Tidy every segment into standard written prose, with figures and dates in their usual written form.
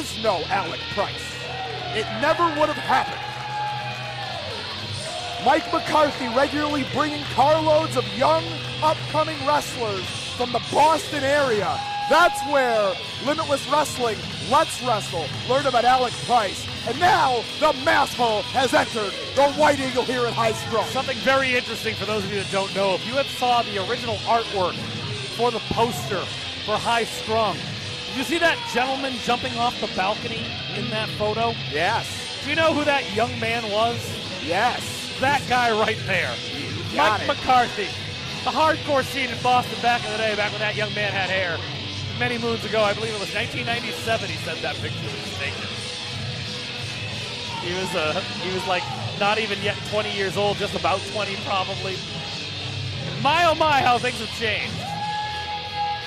is no Alec Price. It never would have happened. Mike McCarthy regularly bringing carloads of young, upcoming wrestlers from the Boston area. That's where Limitless Wrestling, Let's Wrestle, learned about Alec Price. And now the Masshole has entered the White Eagle here at High Strung. Something very interesting for those of you that don't know. If you had saw the original artwork for the poster for High Strung, did you see that gentleman jumping off the balcony in that photo? Yes. Do you know who that young man was? Yes. That guy right there. Mike McCarthy. The hardcore scene in Boston back in the day, back when that young man had hair. Many moons ago, I believe it was 1997, he sent that picture was taken. He was like not even yet 20 years old, just about 20 probably. My oh my, how things have changed.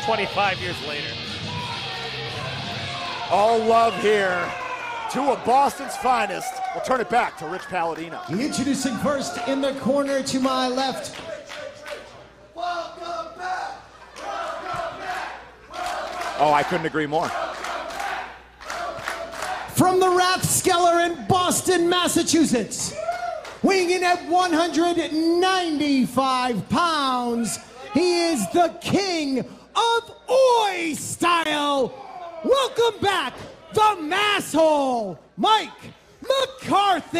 25 years later. All love here. Two of Boston's finest. We'll turn it back to Rich Palladino. Introducing first in the corner to my left. Welcome back. Welcome back. Oh, I couldn't agree more. From the Rathskeller in Boston, Massachusetts, weighing in at 195 pounds, he is the king of Oi style. Welcome back, the Masshole, Mike McCarthy.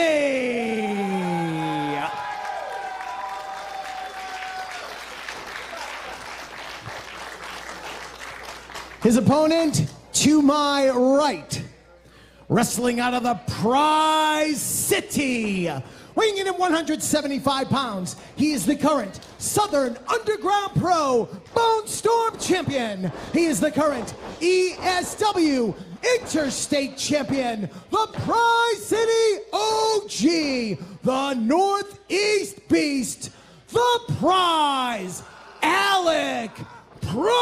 His opponent to my right, wrestling out of the Prize City, weighing in at 175 pounds, he is the current Southern Underground Pro Bone Storm Champion. He is the current ESW Interstate Champion, the Prize City OG, the Northeast Beast, the Prize, Alec Price.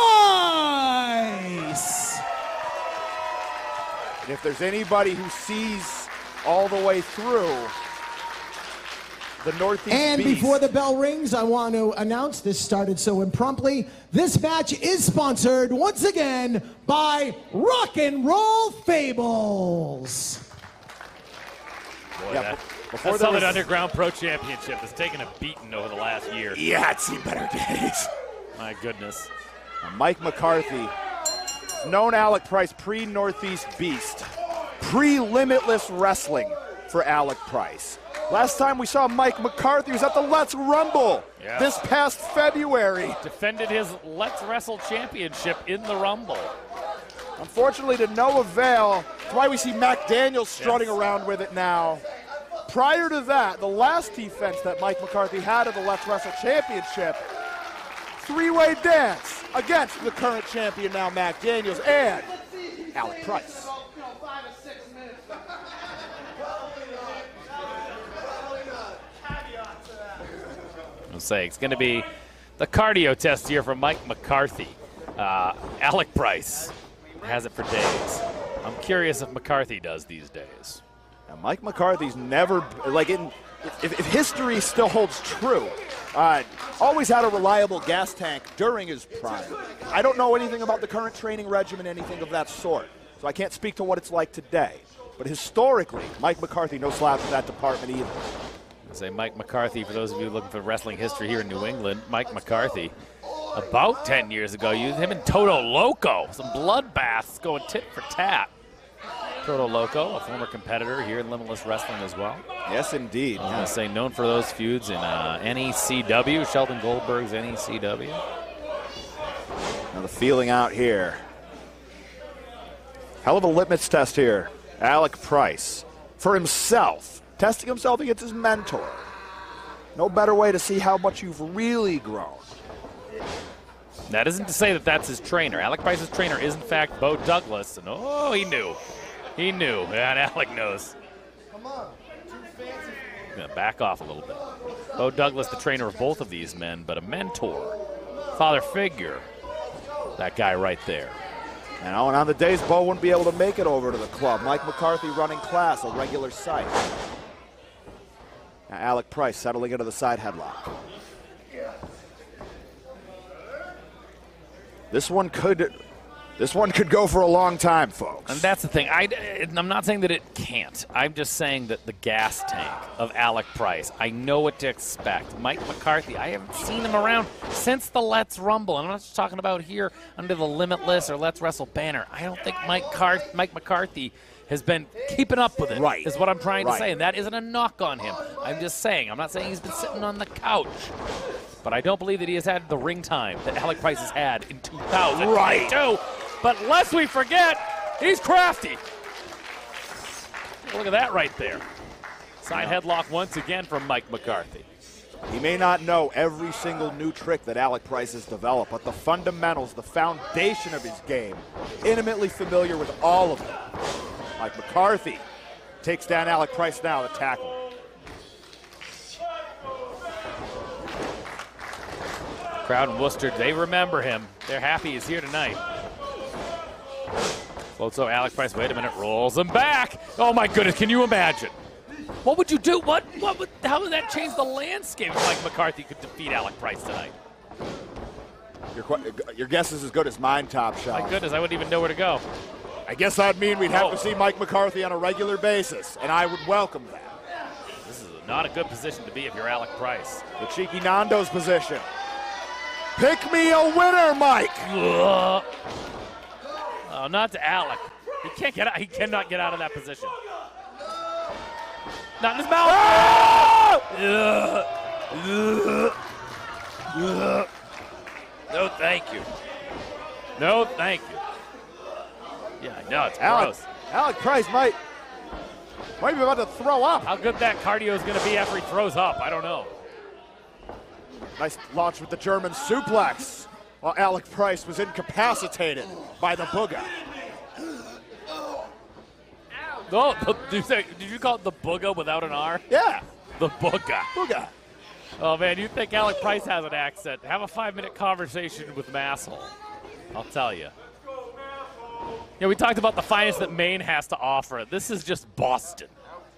And if there's anybody who sees all the way through, the Northeast And Beast. before the bell rings, I want to announce, this started so impromptu, this match is sponsored once again by Rock and Roll Fables. Boy, Yeah, that Southern Underground Pro Championship has taken a beating over the last year. Yeah, it's seen better days. My goodness. Mike McCarthy, known Alec Price, pre-Northeast Beast, pre-Limitless Wrestling for Alec Price. Last time we saw Mike McCarthy was at the Let's Rumble this past February. Defended his Let's Wrestle Championship in the Rumble. Unfortunately, to no avail. That's why we see Mac Daniels strutting around with it now. Prior to that, the last defense that Mike McCarthy had of the Let's Wrestle Championship, three-way dance against the current champion now, Mac Daniels, and Alec Price. I'll say it's going to be the cardio test here from Mike McCarthy. Alec Price has it for days. I'm curious if McCarthy does these days. Now, Mike McCarthy's never, like, if history still holds true, always had a reliable gas tank during his prime. I don't know anything about the current training regimen, anything of that sort, so I can't speak to what it's like today. But historically, Mike McCarthy, no slouch in that department either. I'll say Mike McCarthy, for those of you looking for wrestling history here in New England, Mike McCarthy, about 10 years ago, used him in Toto Loco. Some bloodbaths going tit for tat. Toto Loco, a former competitor here in Limitless Wrestling as well. Yes, indeed. I was going to say, known for those feuds in NECW, Sheldon Goldberg's NECW. Now the feeling out here. Hell of a litmus test here. Alec Price, for himself, testing himself against his mentor. No better way to see how much you've really grown. That isn't to say that that's his trainer. Alec Price's trainer is, in fact, Bo Douglas. And oh, he knew. He knew. And Alec knows. Come on. Gonna back off a little bit. Bo Douglas, the trainer of both of these men, but a mentor, father figure. That guy right there. And on the days Bo wouldn't be able to make it over to the club, Mike McCarthy running class, a regular sight. Now Alec Price settling into the side headlock. This one could This one could go for a long time, folks. And that's the thing. I'm not saying that it can't. I'm just saying that the gas tank of Alec Price, I know what to expect. Mike McCarthy, I haven't seen him around since the Let's Rumble. And I'm not just talking about here under the Limitless or Let's Wrestle banner. I don't think Mike McCarthy has been keeping up with it, right, is what I'm trying to say. And that isn't a knock on him. I'm just saying. I'm not saying he's been sitting on the couch. But I don't believe that he has had the ring time that Alec Price has had in 2022. Right. But lest we forget, he's crafty. Look at that right there. Side headlock once again from Mike McCarthy. He may not know every single new trick that Alec Price has developed, but the fundamentals, the foundation of his game, intimately familiar with all of them. Mike McCarthy takes down Alec Price now, the tackle. Crowd in Worcester, they remember him. They're happy he's here tonight. Floats over Alec Price, wait a minute, rolls him back. Oh my goodness, can you imagine? What would you do? How would that change the landscape if Mike McCarthy could defeat Alec Price tonight? Your guess is as good as mine, Top Shelf. My goodness, I wouldn't even know where to go. I guess that'd mean we'd have to see Mike McCarthy on a regular basis, and I would welcome that. This is not a good position to be if you're Alec Price. The cheeky Nando's position. Pick me a winner, Mike. Oh, not to Alec. He can't get out. He cannot get out of that position. Not in his mouth. No, thank you. No, thank you. Yeah, I know, it's gross. Alec Price might be about to throw up. How good that cardio is going to be after he throws up, I don't know. Nice launch with the German suplex while Alec Price was incapacitated by the booga. Oh, did you call it the booga without an R? Yeah. The booga. Booga. Oh, man, you think Alec Price has an accent. Have a 5-minute conversation with Masshole. I'll tell you. Yeah, we talked about the finest that Maine has to offer. This is just Boston.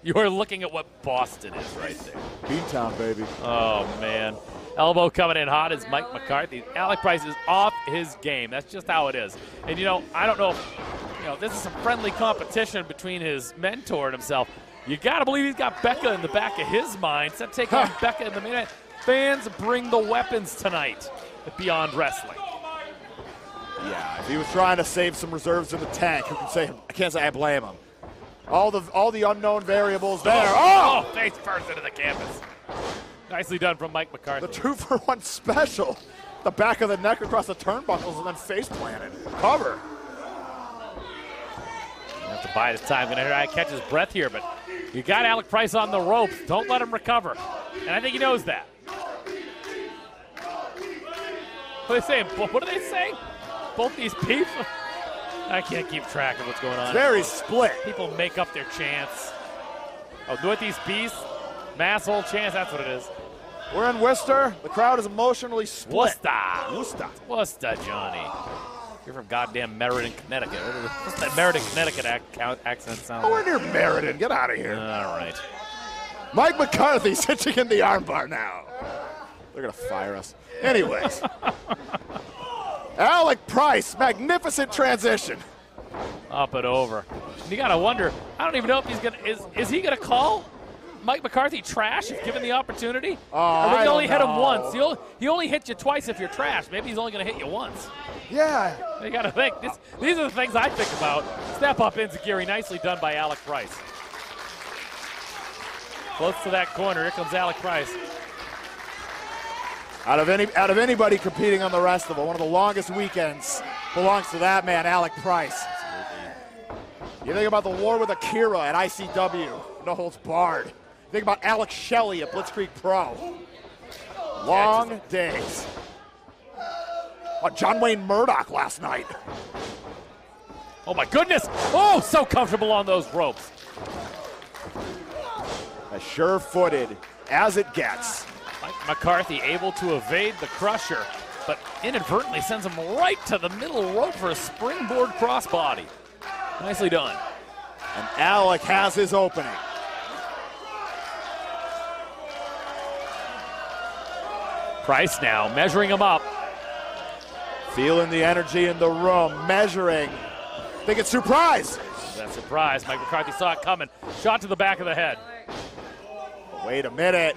You are looking at what Boston is right there. Beantown, baby. Oh, man. Elbow coming in hot is Mike McCarthy. Alec Price is off his game. That's just how it is. And, I don't know if, this is some friendly competition between his mentor and himself. You got to believe he's got Becca in the back of his mind. Set take on Becca in the main event. Fans bring the weapons tonight at Beyond Wrestling. Yeah, if he was trying to save some reserves in the tank, who can say? I can't say I blame him. All the unknown variables there. Oh, face first into the canvas. Nicely done from Mike McCarthy. The 2-for-1 special. The back of the neck across the turnbuckles and then face planted. Cover. You have to bide his time. Going to catch his breath here, but you got Alec Price on the ropes. Don't let him recover. And I think he knows that. What are they saying? What are they saying? Both these people? I can't keep track of what's going on. Very split. People make up their chants. Oh, Northeast Beast, Masshole chants, that's what it is. We're in Worcester. The crowd is emotionally split. Worcester, Johnny. You're from goddamn Meriden, Connecticut. What's that Meriden, Connecticut accent sound like? We're near Meriden. Get out of here. All right. Mike McCarthy's hitching in the armbar now. They're going to fire us. Anyways. Alec Price, magnificent transition. Up and over. And you got to wonder, I don't even know if he's going to, is he going to call Mike McCarthy trash if given the opportunity? Or maybe he only hit him once. He only hit you twice if you're trash. Maybe he's only going to hit you once. Yeah. You got to think. These are the things I think about. Step up enziguri, nicely done by Alec Price. Close to that corner. Here comes Alec Price. Out of anybody competing on the rest of it, one of the longest weekends belongs to that man, Alec Price. You think about the war with Akira at ICW, no holds barred. You think about Alex Shelley at Blitzkrieg Pro. Long days. Oh, John Wayne Murdoch last night. Oh my goodness! Oh, so comfortable on those ropes. As sure-footed as it gets. Mike McCarthy able to evade the crusher, but inadvertently sends him right to the middle rope for a springboard crossbody. Nicely done. And Alec has his opening. Price now measuring him up. Feeling the energy in the room, measuring. Think it's surprise. That surprise. Mike McCarthy saw it coming. Shot to the back of the head. Wait a minute.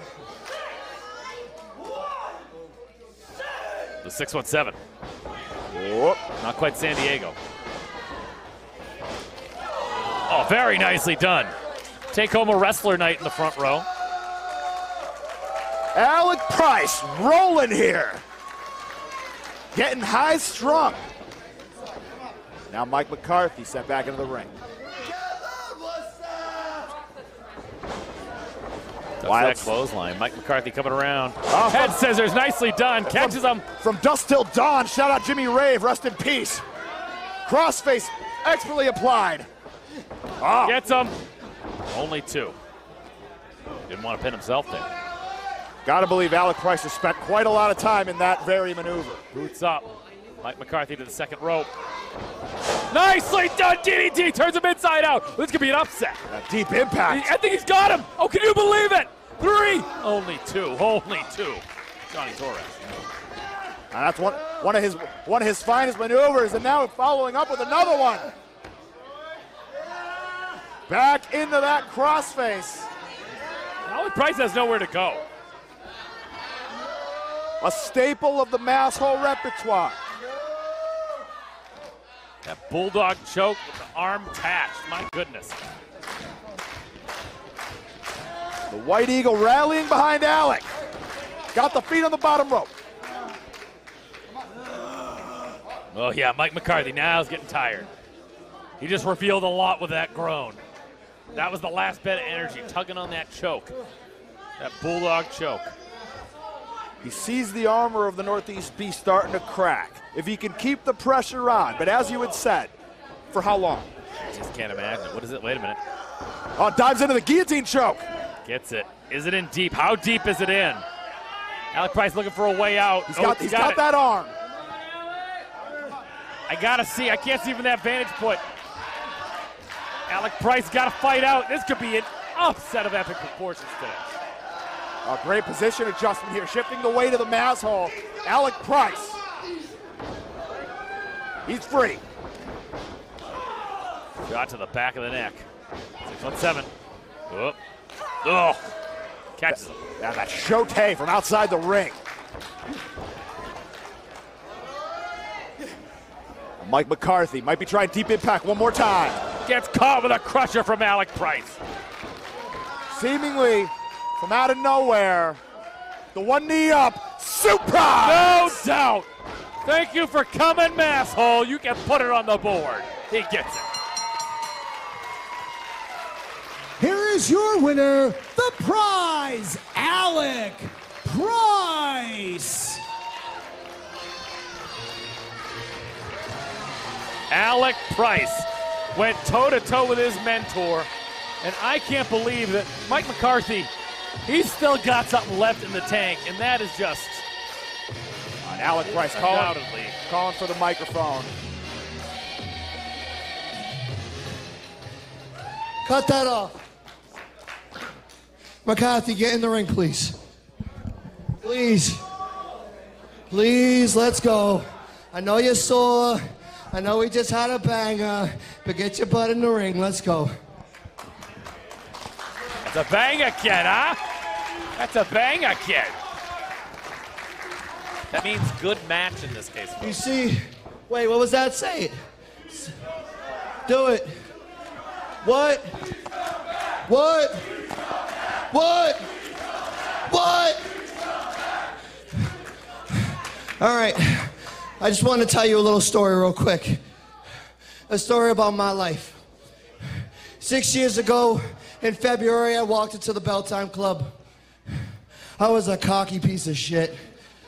The 617. Whoop. Not quite San Diego. Oh, very nicely done. Take home a wrestler night in the front row. Alec Price rolling here. Getting high strung. Now Mike McCarthy sent back into the ring. That clothesline. Mike McCarthy coming around. Oh, Head scissors, nicely done. Catches him. From dusk till dawn, shout out Jimmy Rave, rest in peace. Crossface expertly applied. Oh. Gets him. Only 2. Didn't want to pin himself there. Gotta believe Alec Price has spent quite a lot of time in that very maneuver. Boots up. Mike McCarthy to the second rope. Nicely done, DDT, turns him inside out. This could be an upset. A deep impact. I think he's got him. Oh, can you believe it? 3. Only 2, only 2. Johnny Torres. And that's one of his finest maneuvers, and now following up with another one. Back into that crossface. Alec Price has nowhere to go. A staple of the Masshole repertoire. That bulldog choke with the arm attached. My goodness. The White Eagle rallying behind Alec. Got the feet on the bottom rope. Oh yeah, Mike McCarthy now is getting tired. He just revealed a lot with that groan. That was the last bit of energy, tugging on that choke. That bulldog choke. He sees the armor of the Northeast Beast starting to crack. If he can keep the pressure on, but as you had said, for how long? I just can't imagine. What is it? Wait a minute. Oh, dives into the guillotine choke. Gets it. Is it in deep? How deep is it in? Alec Price looking for a way out. He's got that arm. I gotta see. I can't see from that vantage point. Alec Price got to fight out. This could be an upset of epic proportions today. A great position adjustment here, shifting the weight of the Masshole. Alec Price. He's free. Shot to the back of the neck. 617. Oh. Oh. Catches him. Yeah, that Shote from outside the ring. Mike McCarthy might be trying deep impact one more time. Gets caught with a crusher from Alec Price. Seemingly from out of nowhere, the one knee up, surprise! No doubt. Thank you for coming, Masshole. You can put it on the board. He gets it. Here is your winner, the prize, Alec Price. Alec Price went toe-to-toe with his mentor, and I can't believe that Mike McCarthy, he's still got something left in the tank, and that is just Alec Price calling for the microphone. Cut that off. McCarthy, get in the ring, please. Please. Please, let's go. I know you're sore. I know we just had a banger, but get your butt in the ring. Let's go. That's a banger, kid, huh? That's a banger, kid. That means good match in this case, folks. You see, wait, what was that saying? Do it. What? What? What? What? All right. I just want to tell you a little story real quick. A story about my life. 6 years ago, in February, I walked into the Bell Time Club. I was a cocky piece of shit.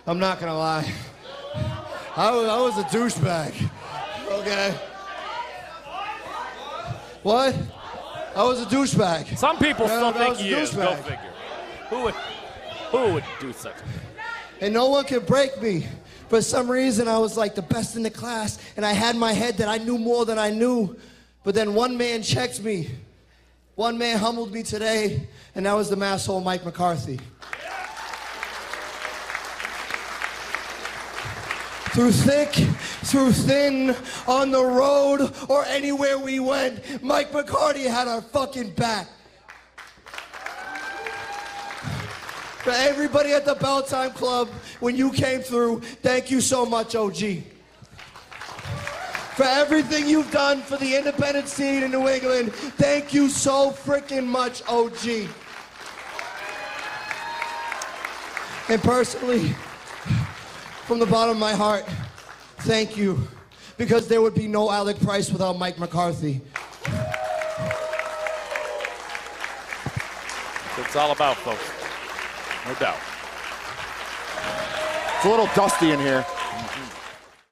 I'm not gonna lie. I was a douchebag. Okay. What? I was a douchebag. Some people still think he is. Go douchebag. figure. Who would do such a thing? And no one could break me. For some reason, I was like the best in the class, and I had my head that I knew more than I knew. But then one man checked me. One man humbled me today, and that was the Masshole Mike McCarthy. Through thick through thin, on the road, or anywhere we went, Mike McCarthy had our fucking back. For everybody at the Bell Time Club, when you came through, thank you so much, OG. For everything you've done for the independent scene in New England, thank you so freaking much, OG. And personally, from the bottom of my heart, thank you. Because there would be no Alec Price without Mike McCarthy. That's what it's all about, folks. No doubt. It's a little dusty in here.